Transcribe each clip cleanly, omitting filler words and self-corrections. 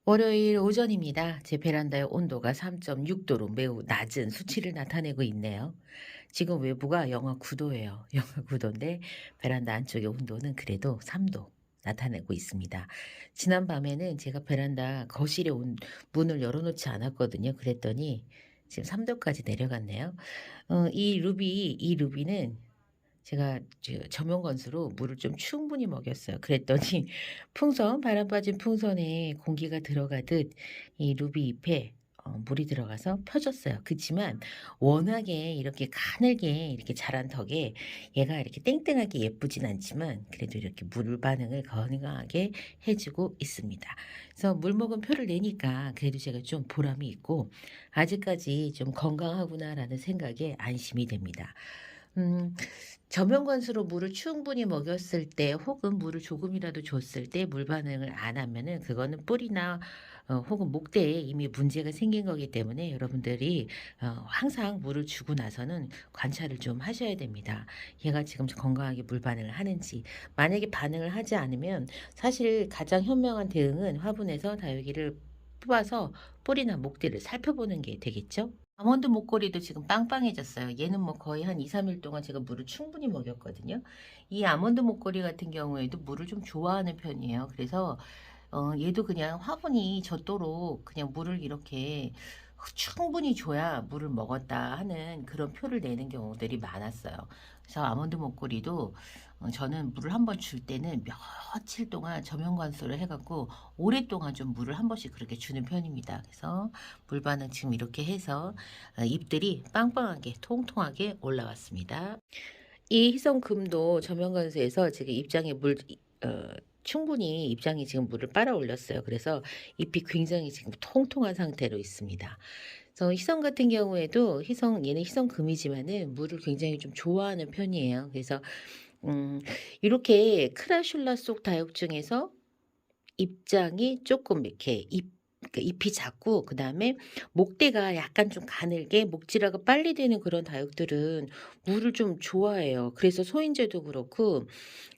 월요일 오전입니다. 제 베란다의 온도가 3.6도로 매우 낮은 수치를 나타내고 있네요. 지금 외부가 영하 9도예요. 영하 9도인데 베란다 안쪽의 온도는 그래도 3도 나타내고 있습니다. 지난 밤에는 제가 베란다 거실에 문을 열어놓지 않았거든요. 그랬더니 지금 3도까지 내려갔네요. 이 루비는 제가 저면 건수로 물을 좀 충분히 먹였어요. 그랬더니 바람 빠진 풍선에 공기가 들어가듯 이 루비 잎에 물이 들어가서 펴졌어요. 그치만 워낙에 이렇게 가늘게 이렇게 자란 덕에 얘가 이렇게 땡땡하게 예쁘진 않지만 그래도 이렇게 물 반응을 건강하게 해 주고 있습니다. 그래서 물 먹은 표를 내니까 그래도 제가 좀 보람이 있고 '아직까지 좀 건강하구나.'라는 생각에 안심이 됩니다. 음 저면관수로 물을 충분히 먹였을 때 혹은 물을 조금이라도 줬을 때 물 반응을 안 하면은 그거는 뿌리나 혹은 목대에 이미 문제가 생긴 거기 때문에 여러분들이 항상 물을 주고 나서는 관찰을 좀 하셔야 됩니다. 얘가 지금 건강하게 물 반응을 하는지. 만약에 반응을 하지 않으면 사실 가장 현명한 대응은 화분에서 다육이를 뽑아서 뿌리나 목대를 살펴보는 게 되겠죠? 아몬드 목걸이도 지금 빵빵해졌어요. 얘는 뭐 거의 한 2-3일 동안 제가 물을 충분히 먹였거든요. 이 아몬드 목걸이 같은 경우에도 물을 좀 좋아하는 편이에요. 그래서 얘도 그냥 화분이 젖도록 그냥 물을 이렇게 충분히 줘야 물을 먹었다 하는 그런 표를 내는 경우들이 많았어요. 그래서 아몬드 목걸이도 저는 물을 한번 줄 때는 며칠 동안 저면관수를 해 갖고 오랫동안 좀 물을 한 번씩 그렇게 주는 편입니다. 그래서 물 반응 지금 이렇게 해서 잎들이 빵빵하게 통통하게 올라왔습니다. 이 희성금도 저면관수에서 지금 입장에 충분히 입장에 지금 물을 빨아 올렸어요. 그래서 잎이 굉장히 지금 통통한 상태로 있습니다. 그래서 희성 같은 경우에도 얘는 희성금이지만은 물을 굉장히 좀 좋아하는 편이에요. 그래서 음 이렇게 크라슐라 속 다육 중에서 입장이 쪼끔 이렇게 잎이 작고 그다음에 목대가 약간 좀 가늘게 목질화가 빨리 되는 그런 다육들은 물을 좀 좋아해요. 그래서 소인재도 그렇고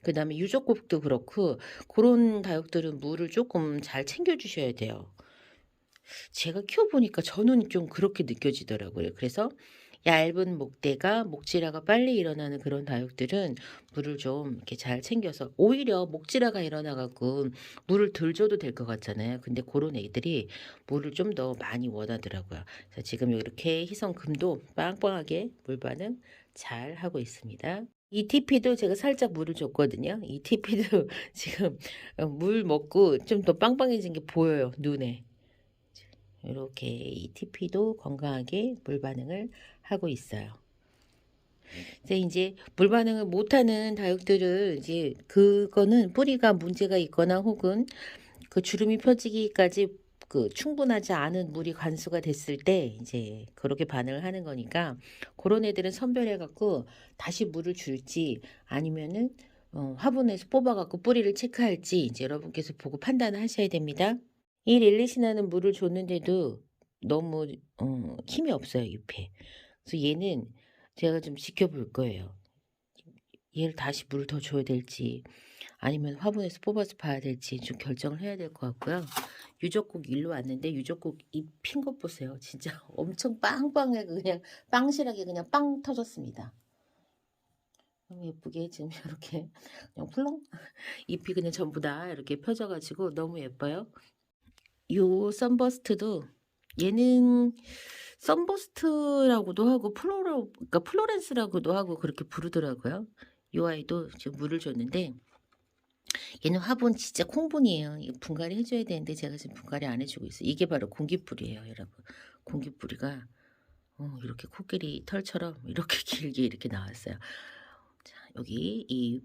그다음에 유적국도 그렇고 고런 다육들은 물을 쪼끔 잘 챙겨 주셔야 돼요. 제가 키워 보니까 저는 좀 그렇게 느껴지더라고요. 그래서 얇은 목대가 목질화가 빨리 일어나는 그런 다육들은 물을 좀 이렇게 잘 챙겨서 오히려 목질화가 일어나 갖고 물을 덜 줘도 될 것 같잖아요. 근데 고런 애들이 물을 좀 더 많이 원하더라고요. 그래서 지금 요렇게 희성금도 빵빵하게 물 반응 잘하고 있습니다. 이 티피도 제가 살짝 물을 줬거든요. 이 티피도 지금 물 먹고 좀 더 빵빵해진 게 보여요, 눈에. 이렇게 이 TP도 건강하게 물 반응을 하고 있어요. 근데 인제 물 반응을 못하는 다육들은 이제 그거는 뿌리가 문제가 있거나 혹은 그 주름이 펴지기까지 충분하지 않은 물이 관수가 됐을 때 이제 그렇게 반응을 하는 거니까 고런 애들은 선별해 갖고 다시 물을 줄지 아니면은 화분에서 뽑아 갖고 뿌리를 체크할지 이제 여러분께서 보고 판단을 하셔야 됩니다. 이 릴리시나는 물을 줬는데도 너무 힘이 없어요 잎에. 그래서 얘는 제가 좀 지켜볼 거예요. 얘를 다시 물을 더 줘야 될지 아니면 화분에서 뽑아서 봐야 될지 좀 결정을 해야 될 것 같고요. 유적국 일로 왔는데 유적국 잎 핀 것 보세요. 진짜 엄청 빵빵하게 그냥 빵실하게 그냥 빵 터졌습니다. 너무 예쁘게 지금 이렇게 그냥 풀렁 잎이 그냥 전부 다 이렇게 펴져 가지고 너무 예뻐요. 요 선버스트도 얘는 선버스트라고도 하고 플로렌스라고도 하고 그렇게 부르더라고요. 요 아이도 지금 물을 줬는데 얘는 화분 진짜 콩분이에요. 이거 분갈이 해 줘야 되는데 제가 지금 분갈이 안 해 주고 있어요. 이게 바로 공기뿌리예요 여러분. 공기뿌리가 이렇게 코끼리 털처럼 이렇게 길게 이렇게 나왔어요. 자 여기 이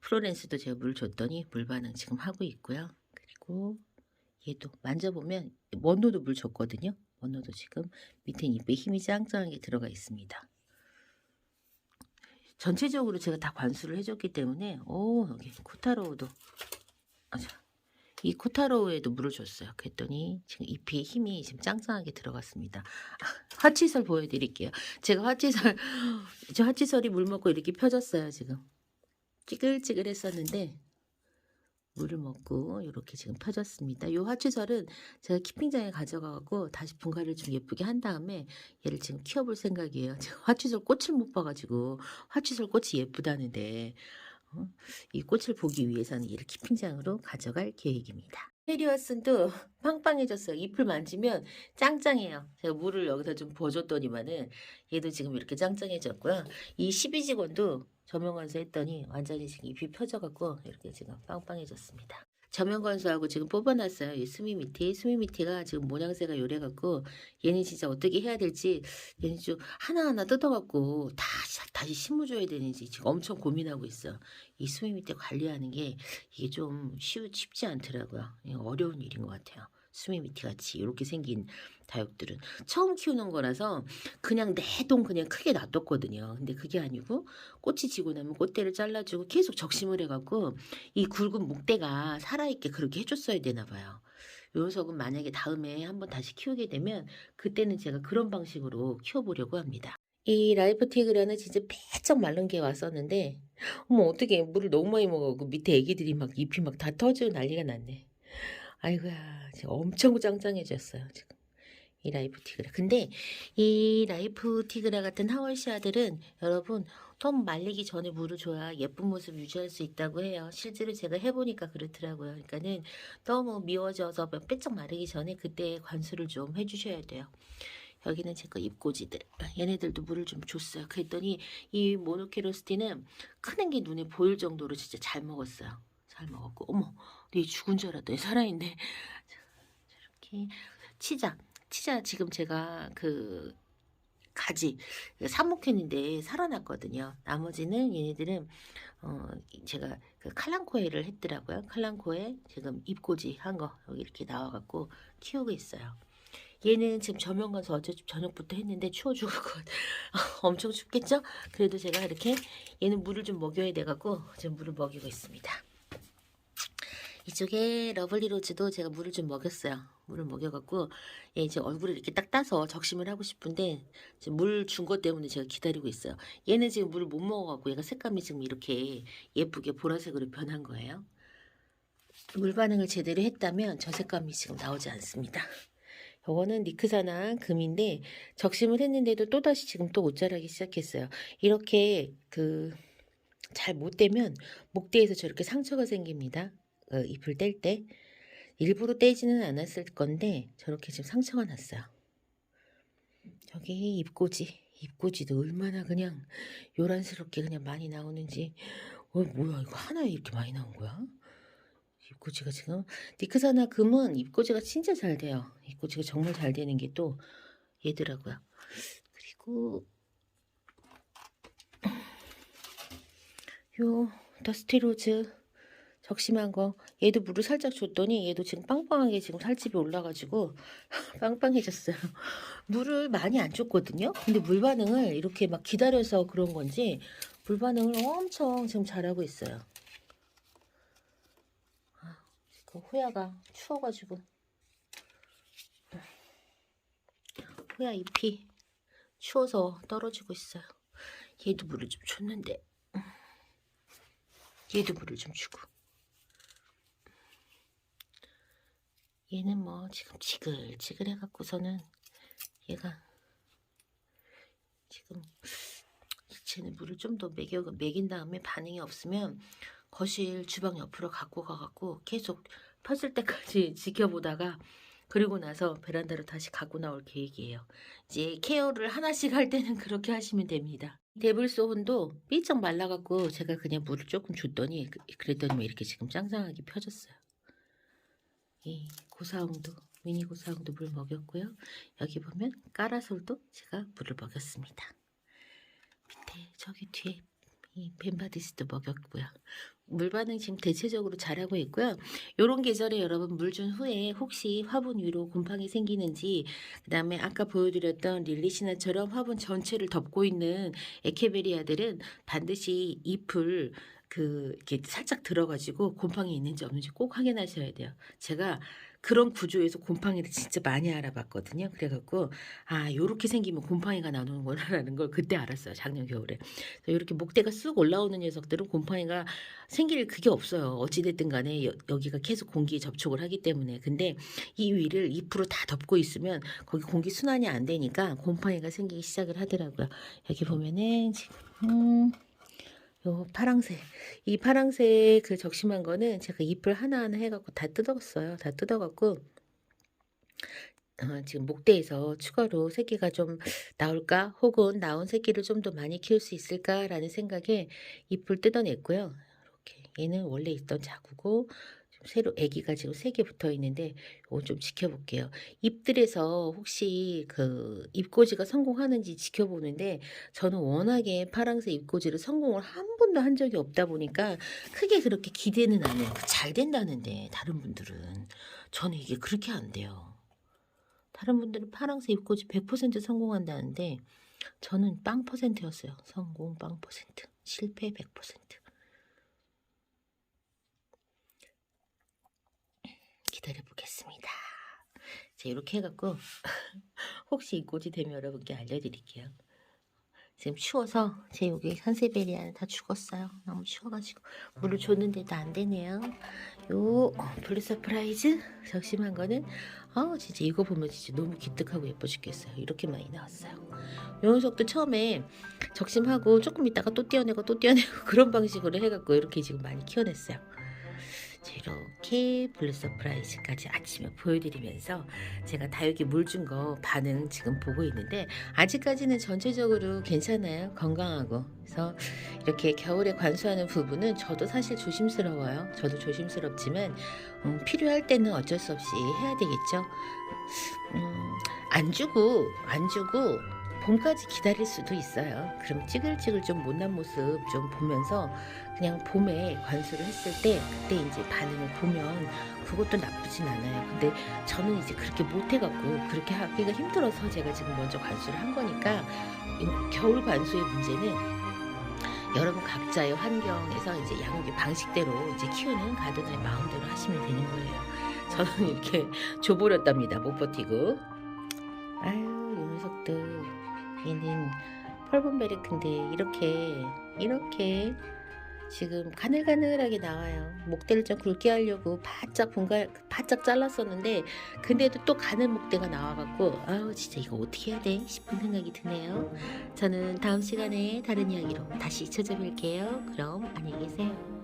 플로렌스도 제가 물 줬더니 물 반응 지금 하고 있고요. 그리고 얘도 만져보면 원노도 물 줬거든요. 원노도 지금 밑에 잎에 힘이 짱짱하게 들어가 있습니다. 전체적으로 제가 다 관수를 해 줬기 때문에 여기 코타로우도 이 코타로우에도 물을 줬어요. 그랬더니 지금 잎에 힘이 지금 짱짱하게 들어갔습니다. 화치설 보여 드릴게요. 제가 화치설 저 화치설이 물 먹고 이렇게 펴졌어요 지금. 찌글찌글했었는데 물을 먹고 이렇게 지금 펴졌습니다. 요 화추설은 제가 키핑장에 가져가 갖고 다시 분갈이를 좀 예쁘게 한 다음에 얘를 지금 키워볼 생각이에요. 제가 화추설 꽃을 못 봐 가지고 화추설 꽃이 예쁘다는데 어 이 꽃을 보기 위해서는 얘를 키핑장으로 가져갈 계획입니다. 페리어슨도 빵빵해졌어요. 잎을 만지면 짱짱해요. 제가 물을 여기다 좀 부어 줬더니만은 얘도 지금 이렇게 짱짱해졌고요. 이 12직원도 저명관수 했더니 완전히 지금 잎이 펴져 갖고 이렇게 지금 빵빵해졌습니다. 저명관수하고 지금 뽑아 놨어요. 이 스미미티. 스미미티가 지금 모양새가 요래 갖고 얘는 진짜 어떻게 해야 될지 얘는 좀 하나하나 뜯어 갖고 다시 심어 줘야 되는지 지금 엄청 고민하고 있어요. 이 스미미티 관리하는 게 이게 좀 쉽지 않더라고요. 이거 어려운 일인 것 같아요. 스미미티 같이 이렇게 생긴 다육들은 처음 키우는 거라서 그냥 내동 그냥 크게 놔뒀거든요. 근데 그게 아니고 꽃이 지고 나면 꽃대를 잘라주고 계속 적심을 해갖고 이 굵은 목대가 살아있게 그렇게 해줬어야 되나 봐요. 요 녀석은 만약에 다음에 한번 다시 키우게 되면 그때는 제가 그런 방식으로 키워보려고 합니다. 이 라이프 티그라는 진짜 빼쩍 마른 게 왔었는데 어머 어떡해 물을 너무 많이 먹어 갖고 밑에 애기들이 막 잎이 막 다 터지고 난리가 났네. 아이고야 지금 엄청 짱짱해졌어요 지금 이 라이프 티그라. 근데 이 라이프 티그라 같은 하월시아들은 여러분 너무 말리기 전에 물을 줘야 예쁜 모습 유지할 수 있다고 해요. 실제로 제가 해보니까 그렇더라고요. 그러니까는 너무 미워져서 빼쩍 마르기 전에 그때 관수를 좀 해주셔야 돼요. 여기는 제 거 잎꽂이들. 얘네들도 물을 좀 줬어요. 그랬더니 이 모노케로스티는 크는 게 눈에 보일 정도로 진짜 잘 먹었어요. 잘 먹었고 어머 내 죽은 줄 알았더니 살아있네. 이렇게 치자 지금 제가 그 가지 삽목했는데 살아났거든요. 나머지는 얘네들은 제가 그 칼랑코에를 했더라고요. 칼랑코에 지금 잎꽂이 한 거 여기 이렇게 나와 갖고 키우고 있어요. 얘는 지금 저명관수 어제 저녁부터 했는데 추워 죽을 것 같아. 엄청 춥겠죠? 그래도 제가 이렇게 얘는 물을 좀 먹여야 돼 갖고 지금 물을 먹이고 있습니다. 이쪽에 러블리 로즈도 제가 물을 좀 먹였어요. 물을 먹여갖고 얘 이제 얼굴을 이렇게 딱 따서 적심을 하고 싶은데 물 준 것 때문에 제가 기다리고 있어요. 얘는 지금 물을 못 먹어갖고 얘가 색감이 지금 이렇게 예쁘게 보라색으로 변한 거예요. 물 반응을 제대로 했다면 저 색감이 지금 나오지 않습니다. 요거는 니크사나 금인데 적심을 했는데도 또다시 지금 또 옷 자라기 시작했어요. 이렇게 잘 못 떼면 목대에서 저렇게 상처가 생깁니다. 잎을 뗄 때 일부러 떼지는 않았을 건데 저렇게 지금 상처가 났어요. 저기 잎꽂이도 얼마나 그냥 요란스럽게 그냥 많이 나오는지. 뭐야 이거 하나에 이렇게 많이 나온 거야? 잎꽂이가 지금 니크사나 금은 잎꽂이가 진짜 잘 돼요. 잎꽂이가 정말 잘 되는 게 또 얘더라고요. 그리고 요 더스티로즈 적심한 거 얘도 물을 살짝 줬더니 얘도 지금 빵빵하게 지금 살집이 올라가지고 빵빵해졌어요. 물을 많이 안 줬거든요. 근데 물 반응을 이렇게 막 기다려서 그런 건지 물 반응을 엄청 지금 잘하고 있어요. 그 호야가 추워가지고 호야 잎이 추워서 떨어지고 있어요. 얘도 물을 좀 줬는데 얘도 물을 좀 주고 얘는 뭐 지금 지글지글 해갖고서는 얘가 지금 쟤는 물을 좀 더 먹인 다음에 반응이 없으면 거실 주방 옆으로 갖고 가갖고 계속 펴질 때까지 지켜보다가 그리고 나서 베란다로 다시 갖고 나올 계획이에요. 이제 케어를 하나씩 할 때는 그렇게 하시면 됩니다. 데블소혼도 삐쩍 말라갖고 제가 그냥 물을 조금 줬더니 그랬더니 뭐 이렇게 지금 짱짱하게 펴졌어요. 이 고사홍도 미니 고사홍도 물 먹였고요. 여기 보면 까라솔도 제가 물을 먹였습니다. 밑에 저기 뒤에 이 벤바디스도 먹였고요. 물 반응 지금 대체적으로 잘하고 있고요. 요런 계절에 여러분 물 준 후에 혹시 화분 위로 곰팡이 생기는지 그 다음에 아까 보여드렸던 릴리시나처럼 화분 전체를 덮고 있는 에케베리아들은 반드시 잎을 이렇게 살짝 들어가지고 곰팡이 있는지 없는지 꼭 확인하셔야 돼요. 제가 그런 구조에서 곰팡이를 진짜 많이 알아봤거든요. 그래 갖고 '아 요렇게 생기면 곰팡이가 나오는구나.'라는 걸 그때 알았어요, 작년 겨울에. 그래서 요렇게 목대가 쑥 올라오는 녀석들은 곰팡이가 생길 그게 없어요. 어찌 됐든 간에 여기가 계속 공기에 접촉을 하기 때문에. 근데 이 위를 잎으로 다 덮고 있으면 거기 공기 순환이 안 되니까 곰팡이가 생기기 시작을 하더라고요. 여기 보면은 지금 요 파랑새. 이 파랑새 그 적심한 거는 제가 잎을 하나하나 해 갖고 다 뜯었어요. 다 뜯어 갖고 지금 목대에서 추가로 새끼가 좀 나올까? 혹은 나온 새끼를 좀 더 많이 키울 수 있을까라는 생각에 잎을 뜯어냈고요. 이렇게 얘는 원래 있던 자구고 좀 새로 아기가 지금 3개 붙어 있는데 요거 좀 지켜볼게요. 잎들에서 혹시 그 잎꽂이가 성공하는지 지켜보는데 저는 워낙에 파랑새 잎꽂이를 성공을 한 번도 한 적이 없다 보니까 크게 그렇게 기대는 안 해요. 잘 된다는데 다른 분들은. 저는 이게 그렇게 안 돼요. 다른 분들은 파랑새 입고지 100% 성공한다는데 저는 0%였어요. 성공 0%, 실패 100%. 기다려 보겠습니다. 자, 이렇게 해갖고 혹시 입고지 되면 여러분께 알려드릴게요. 지금 추워서 제 여기 산세베리아는 다 죽었어요. 너무 추워가지고 물을 줬는데도 안 되네요. 요 블루 서프라이즈 적심한 거는 진짜 이거 보면 진짜 너무 기특하고 예뻐 죽겠어요. 이렇게 많이 나왔어요. 요 녀석도 처음에 적심하고 조금 있다가 또 떼어내고 또 떼어내고 그런 방식으로 해갖고 이렇게 지금 많이 키워냈어요. 이렇게 블루 서프라이즈까지 아침에 보여드리면서 제가 다육이 물 준 거 반응 지금 보고 있는데 아직까지는 전체적으로 괜찮아요. 건강하고. 그래서 이렇게 겨울에 관수하는 부분은 저도 사실 조심스러워요. 저도 조심스럽지만 필요할 때는 어쩔 수 없이 해야 되겠죠. 안 주고 봄까지 기다릴 수도 있어요. 그럼 찌글찌글 좀 못난 모습 좀 보면서 그냥 봄에 관수를 했을 때 그때 이제 반응을 보면 그것도 나쁘진 않아요. 근데 저는 이제 그렇게 못 해갖고 그렇게 하기가 힘들어서 제가 지금 먼저 관수를 한 거니까 겨울 관수의 문제는 여러분 각자의 환경에서 이제 양육의 방식대로 이제 키우는 가드너의 마음대로 하시면 되는 거예요. 저는 이렇게 줘버렸답니다. 못 버티고. 아유, 요 녀석들. 얘는 펄본베리크인데 이렇게 지금 가늘가늘하게 나와요. 목대를 좀 굵게 하려고 바짝 잘랐었는데 근데도 또 가늘 목대가 나와갖고 아우 진짜 이거 어떻게 해야 돼 싶은 생각이 드네요. 저는 다음 시간에 다른 이야기로 다시 찾아뵐게요. 그럼 안녕히 계세요.